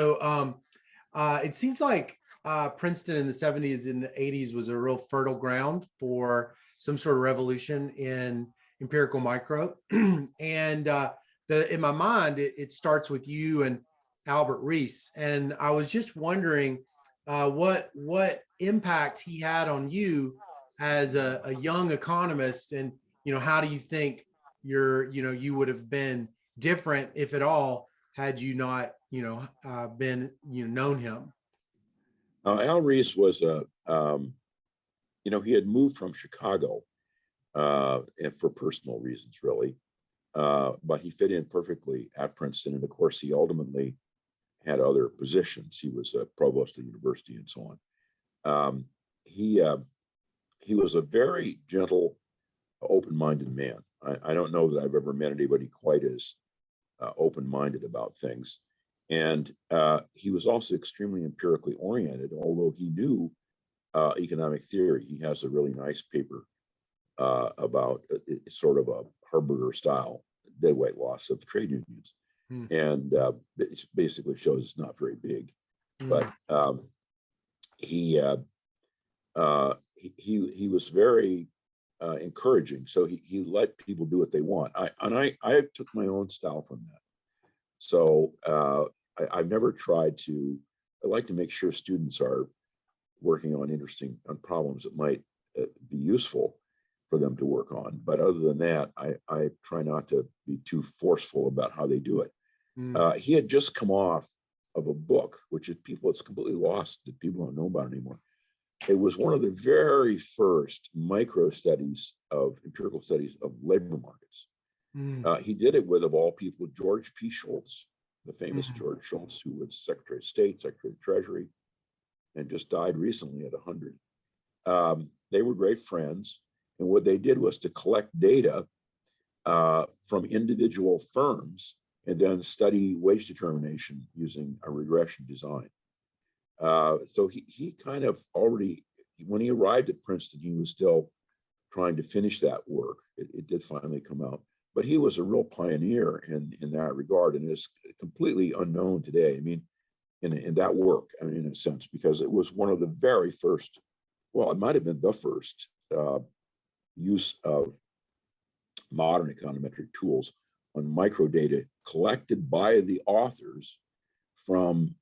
So it seems like Princeton in the 70s and the 80s was a real fertile ground for some sort of revolution in empirical micro. And in my mind, it starts with you and Albert Rees. And I was just wondering what impact he had on you as a young economist, and how do you think you would have been different, if at all, had you not been known him. Al Rees was he had moved from Chicago, and for personal reasons, really. But he fit in perfectly at Princeton. And of course, he ultimately had other positions. He was a provost of the university and so on. He was a very gentle, open-minded man. I don't know that I've ever met anybody quite as open-minded about things. And he was also extremely empirically oriented, although he knew economic theory. He has a really nice paper about sort of a Harburger style dead weight loss of trade unions. And it basically shows it's not very big. But he was very encouraging. So he let people do what they want. I took my own style from that. So I've never tried to. I like to make sure students are working on problems that might be useful for them to work on. But other than that, I try not to be too forceful about how they do it. He had just come off of a book, which it's completely lost, that people don't know about anymore. It was one of the very first empirical studies of labor markets. He did it with, of all people, George P. Shultz, the famous George Shultz, who was Secretary of State, Secretary of Treasury, and just died recently at 100. They were great friends. And what they did was to collect data from individual firms and then study wage determination using a regression design. So he kind of already, when he arrived at Princeton, he was still trying to finish that work. It did finally come out, but he was a real pioneer in that regard, and is completely unknown today. I mean, in that work, I mean, in a sense, because it was one of the very first, well, it might have been the first use of modern econometric tools on microdata collected by the authors from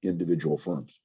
individual firms.